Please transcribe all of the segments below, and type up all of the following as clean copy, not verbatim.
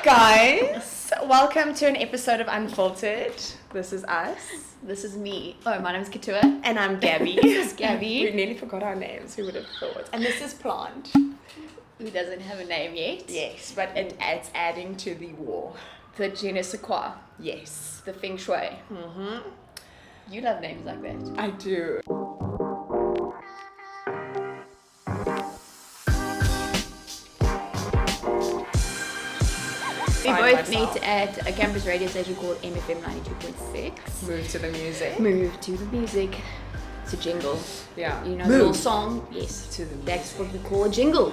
guys, welcome to an episode of Unfiltrd. This is us. This is me. Oh, my name's Cato. And I'm Gaby. This is Gaby. We nearly forgot our names, who would have thought? And this is Plant. Who doesn't have a name yet. Yes, but it's adding to the war. The je ne sais quoi. Yes. The feng shui. Mm-hmm. You love names like that. I do. We both met at a campus radio station called MFM 92.6. Move to the music. Move to the music. It's a jingle. Yeah. You know, the little song. Yes. To the music. That's what we call a jingle.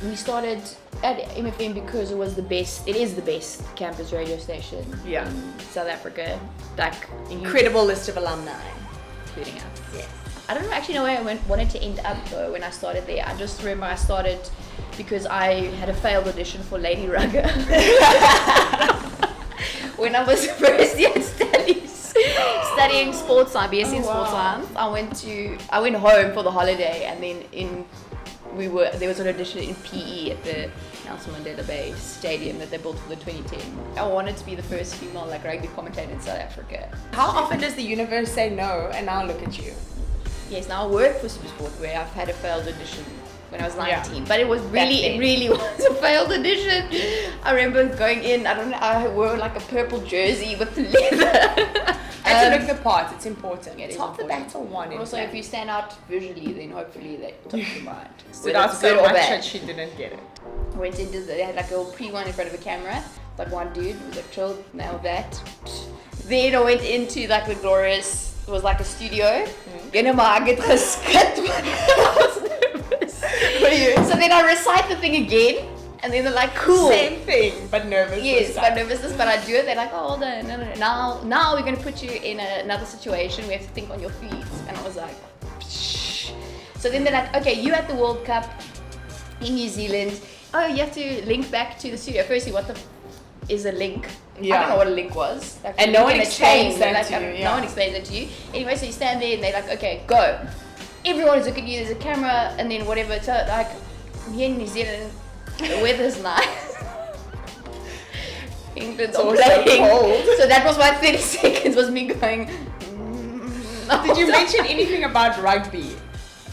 We started at MFM because it was the best. It is the best campus radio station. Yeah. In South Africa. Like Incredible list of alumni. including us. Yes. I don't actually know where I wanted to end up though when I started there. I just remember I started because I had a failed audition for Lady Rugger when I was first year at studying sports science, BSc in sports science. I went home for the holiday, and then there was an audition in PE at the Nelson Mandela Bay Stadium that they built for the 2010. I wanted to be the first female rugby commentator in South Africa. How often does the universe say no, and now look at you? Yes, now I work for SuperSport where I've had a failed audition when I was 19, Yeah. but it really was a failed audition. I remember going in, I wore like a purple jersey with leather. And to look the part, it's important. Yeah, it it's is half the important. battle won. Also, if you stand out visually, then hopefully they top your mind. Stood out so much that she didn't get it. Went into they had like a little pre-one in front of a camera, but one dude was like, chill, nailed that. Then I went into like the glorious, it was like a studio. Then I get geskit. I was nervous. So then I recite the thing again, and then they're like, cool. Same thing, but nervous. Yes, but nervousness, but I do it. They're like, oh, hold on, no. Now we're going to put you in another situation. We have to think on your feet. And I was like, psh. So then they're like, okay, you at the World Cup in New Zealand. Oh, you have to link back to the studio. Firstly, what the is a link? Yeah. I don't know what a link was. Like, and no one explains that to you. No one explains it to you. Anyway, so you stand there and they're like, okay, go. Everyone is looking at you. There's a camera and then whatever. So like here in New Zealand, the weather's nice. England's all playing. Cold. So that was my 30 seconds was me going. Did you mention anything about rugby?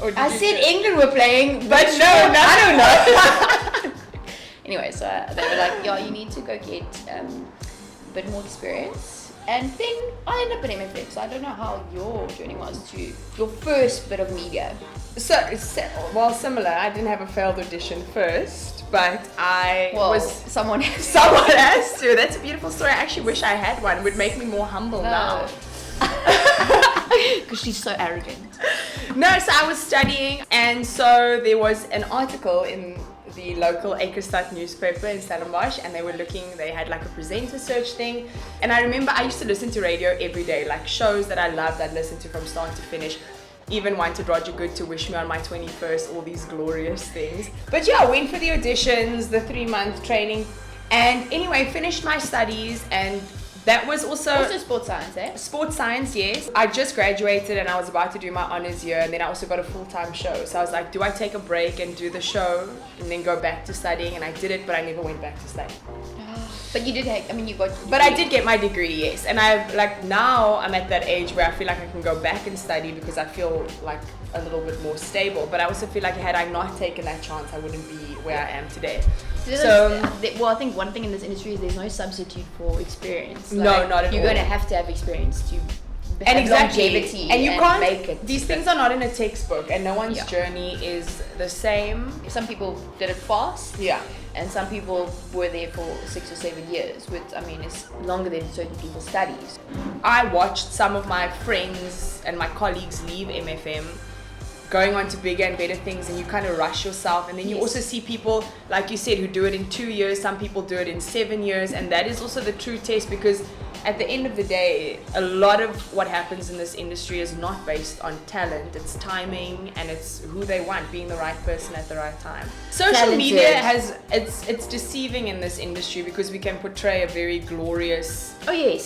Or did I you said England were playing, but no, I don't know. Anyway, so they were like, yeah, you need to go get a bit more experience. And then I ended up at MFM, so I don't know how your journey was to your first bit of media. Well, similar. I didn't have a failed audition first, but someone else. Someone has to. That's a beautiful story. I actually wish I had one. It would make me more humble now. Because she's so arrogant. No, so I was studying, and so there was an article in the local Acrestad newspaper in Stellenbosch, and they had like a presenter search thing. And I remember I used to listen to radio every day, like shows that I loved, I'd listen to from start to finish. Even wanted Roger Good to wish me on my 21st, all these glorious things. But yeah, I went for the auditions, the 3-month training, and anyway, finished my studies, and that was also sports science, eh? Sports science, yes. I just graduated and I was about to do my honors year, and then I also got a full-time show. So I was like, do I take a break and do the show and then go back to studying? And I did it, but I never went back to study. But you did But I did get my degree, yes. And now I'm at that age where I feel like I can go back and study because I feel like a little bit more stable. But I also feel like had I not taken that chance, I wouldn't be where I am today. I think one thing in this industry is there's no substitute for experience. No, not at all. You're going to have experience to have longevity and you can't make it. These things are not in a textbook, and no one's journey is the same. Some people did it fast. Yeah. And some people were there for 6 or 7 years, which is longer than certain people's studies. I watched some of my friends and my colleagues leave MFM, going on to bigger and better things, and you kind of rush yourself. And then you also see people, like you said, who do it in 2 years. Some people do it in 7 years, and that is also the true test, because at the end of the day, a lot of what happens in this industry is not based on talent. It's timing, and it's who they want, being the right person at the right time. Social media it's deceiving in this industry because we can portray a very glorious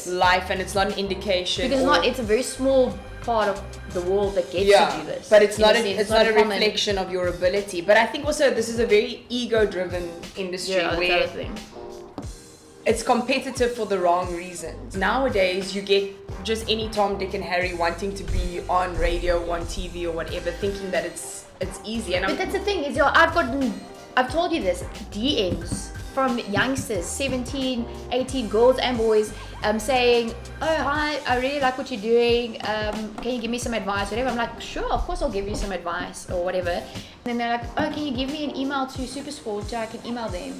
life, and it's not an indication. Because it's a very small part of the world that gets to do this. But it's not a reflection of your ability. But I think also this is a very ego-driven industry where it's competitive for the wrong reasons. Nowadays, you get just any Tom, Dick, and Harry wanting to be on radio, on TV, or whatever, thinking that it's easy. And but that's the thing is, I've told you this, DMs from youngsters, 17, 18, girls and boys, saying, oh hi, I really like what you're doing, can you give me some advice, whatever. I'm like, sure, of course I'll give you some advice or whatever. And then they're like, oh, can you give me an email to SuperSport so I can email them?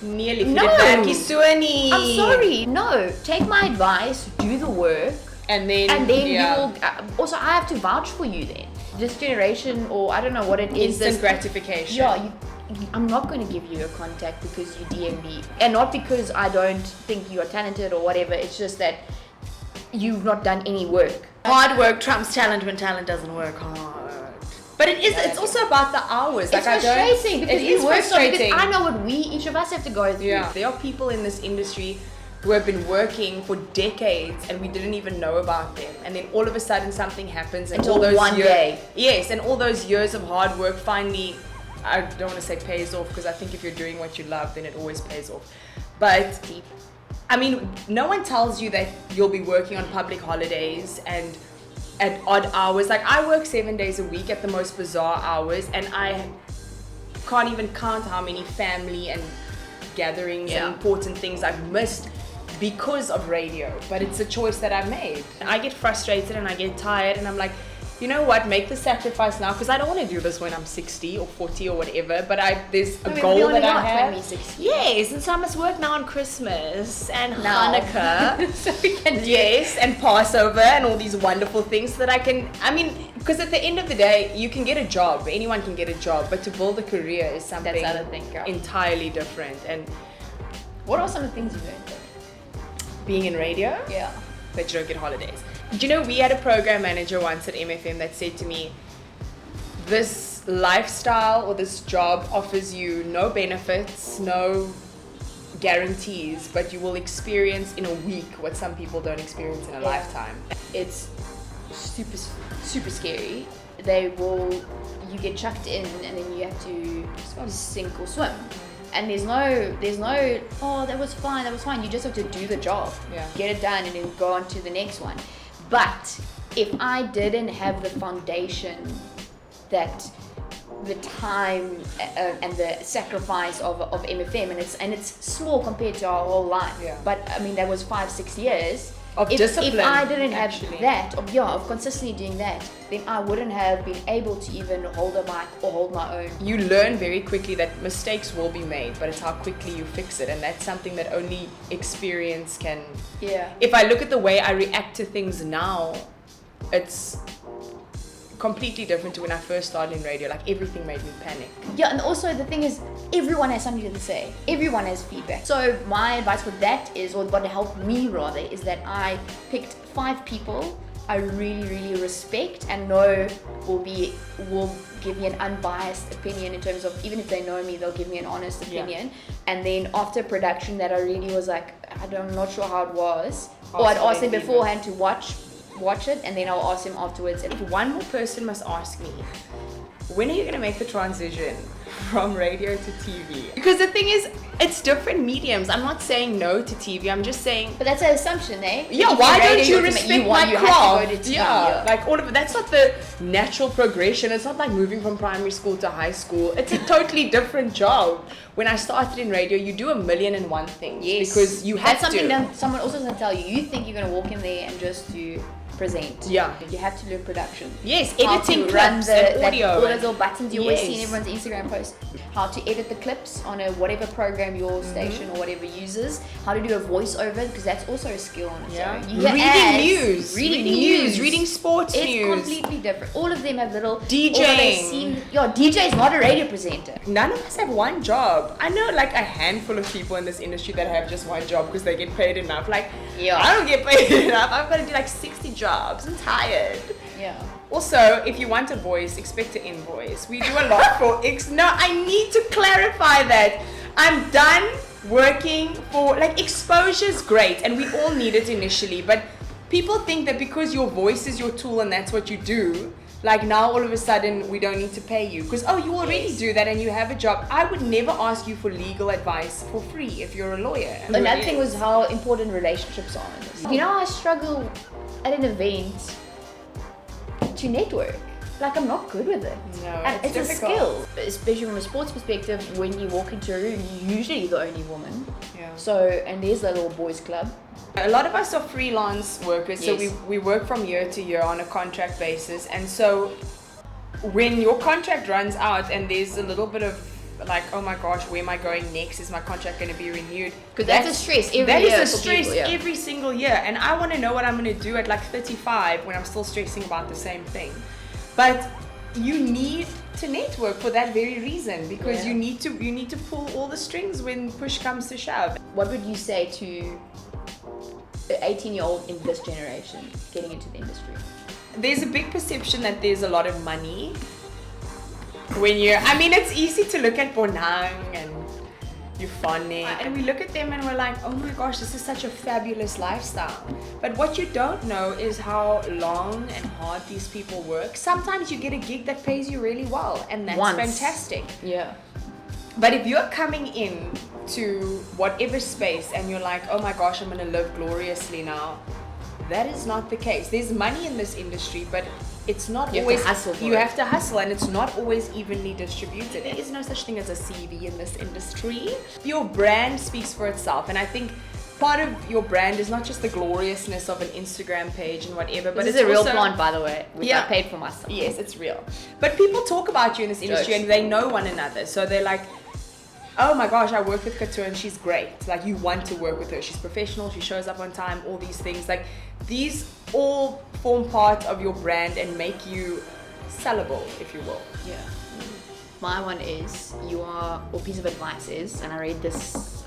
Nearly. No, I'm sorry. No, take my advice, do the work, and then you will. Also, I have to vouch for you then. This generation, or I don't know what it is. Instant gratification. Yeah, I'm not going to give you a contact because you DM me, and not because I don't think you are talented or whatever. It's just that you've not done any work. Hard work trumps talent when talent doesn't work hard. But it's also about the hours. It's frustrating because it is frustrating. Because I know what each of us have to go through. Yeah. There are people in this industry who have been working for decades and we didn't even know about them. And then all of a sudden something happens and until all those one day. Yes, and all those years of hard work finally, I don't want to say pays off, because I think if you're doing what you love, then it always pays off. But I mean, no one tells you that you'll be working on public holidays and at odd hours. Like, I work 7 days a week at the most bizarre hours, and I can't even count how many family and gatherings and important things I've missed because of radio. But it's a choice that I've made. I get frustrated and I get tired, and I'm like, you know what, make the sacrifice now, because I don't want to do this when I'm 60 or 40 or whatever, but there's a goal that I have. 20, 60. Yes, and so I must work now on Christmas and Hanukkah. So we can Yes, and Passover and all these wonderful things so that I can, because at the end of the day, you can get a job, anyone can get a job, but to build a career is something entirely different. And what are some of the things you learned? Being in radio? Yeah. That you don't get holidays. Do you know, we had a program manager once at MFM that said to me, this lifestyle or this job offers you no benefits, no guarantees, but you will experience in a week what some people don't experience in a lifetime. It's super scary. You get chucked in and then you have to sink or swim. And there's no, oh, that was fine. You just have to do the job, get it done, and then go on to the next one. But if I didn't have the foundation, that the time and the sacrifice of MFM, and it's small compared to our whole life. Yeah. But I mean, that was 5-6 years. Of discipline. If I didn't have that, of consistently doing that, then I wouldn't have been able to even hold a mic or hold my own. You learn very quickly that mistakes will be made, but it's how quickly you fix it, and that's something that only experience can. Yeah. If I look at the way I react to things now, it's completely different to when I first started in radio. Like, everything made me panic. Yeah, and also the thing is, everyone has something to say. Everyone has feedback. So my advice for that is, or what helped me rather, is that I picked 5 people I really, really respect and know will give me an unbiased opinion in terms of, even if they know me, they'll give me an honest opinion. Yeah. And then after production that I really was like, I'm not sure how it was. Or I'd ask them beforehand to watch it, and then I'll ask him afterwards. If one more person must ask me, when are you going to make the transition from radio to TV? Because the thing is, it's different mediums. I'm not saying no to TV, I'm just saying... But that's an assumption, eh? Yeah, why don't you respect my craft? Yeah, like all of it. That's not the natural progression. It's not like moving from primary school to high school. It's a totally different job. When I started in radio, you do 1,000,001 things. Yes. Because you have to. That's something that someone also doesn't tell you. You think you're going to walk in there and just do... present. Yeah. You have to learn production. Yes, editing clips and audio. All those little buttons you always see in everyone's Instagram post. How to edit the clips on a whatever program your station or whatever uses. How to do a voiceover, because that's also a skill on its own. Reading news, reading sports news. It's completely different. All of them have little... DJing. DJ is not a radio presenter. None of us have one job. I know like a handful of people in this industry that have just one job because they get paid enough. Like, I don't get paid enough. I've got to do like 60 jobs. I'm tired. Yeah. Also, if you want a voice, expect to invoice. We do a lot for No, I need to clarify that. I'm done working for, like, exposure's great and we all need it initially, but people think that because your voice is your tool and that's what you do, Like now all of a sudden we don't need to pay you because you already do that and you have a job. I would never ask you for legal advice for free if you're a lawyer. Another thing was how important relationships are in this. You know, I struggle at an event to network. Like, I'm not good with it. No, and it's difficult. a skill. Especially from a sports perspective, when you walk into a room, you're usually the only woman. Yeah. So, and there's a little boys club. A lot of us are freelance workers, so Yes. we work from year to year on a contract basis. And so when your contract runs out and there's a little bit of like, oh my gosh, where am I going next? Is my contract going to be renewed? Because that's a stress every That year. is a for stress people, yeah. every single year. And I want to know what I'm going to do at like 35 when I'm still stressing about the same thing. But you need to network for that very reason because Yeah. you need to pull all the strings when push comes to shove. What would you say to an 18-year-old in this generation getting into the industry? There's a big perception that there's a lot of money when it's easy to look at Bonang and Euphonic and we look at them and we're like, oh my gosh, this is such a fabulous lifestyle. But what you don't know is how long and hard these people work. Sometimes you get a gig that pays you really well and that's fantastic. Yeah. But if you're coming in to whatever space and you're like, oh my gosh, I'm going to live gloriously now, that is not the case. There's money in this industry, but it's not You have always. to hustle for you it. have to hustle, and it's not always evenly distributed. There is no such thing as a CV in this industry. Your brand speaks for itself, and I think part of your brand is not just the gloriousness of an Instagram page and whatever, but This it's is a real also, plant, by the way, which Yeah. I paid for myself. Yes, it's real. But people talk about you in this industry Jokes. and they know one another. So they're like, oh my gosh, I work with Cato and she's great. Like, you want to work with her. She's professional. She shows up on time. All these things. Like, these all form part of your brand and make you sellable, if you will. Yeah. My one is, or piece of advice is, and I read this,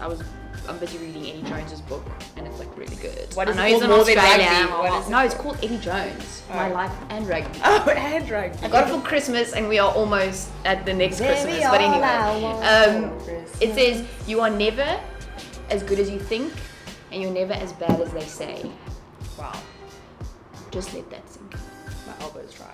I'm busy reading Eddie Jones's book, and it's like really good. What is I it know he's called? an More Than Australian. Rugby? What is it? No, it's called Eddie Jones, My Oh. Life and Rugby. Oh, and rugby. I got it for Christmas, and we are almost at the next There Christmas. we But are, anyway, Christmas. it says, you are never as good as you think, and you're never as bad as they say. Wow, Just let that sink in. my elbow's dry.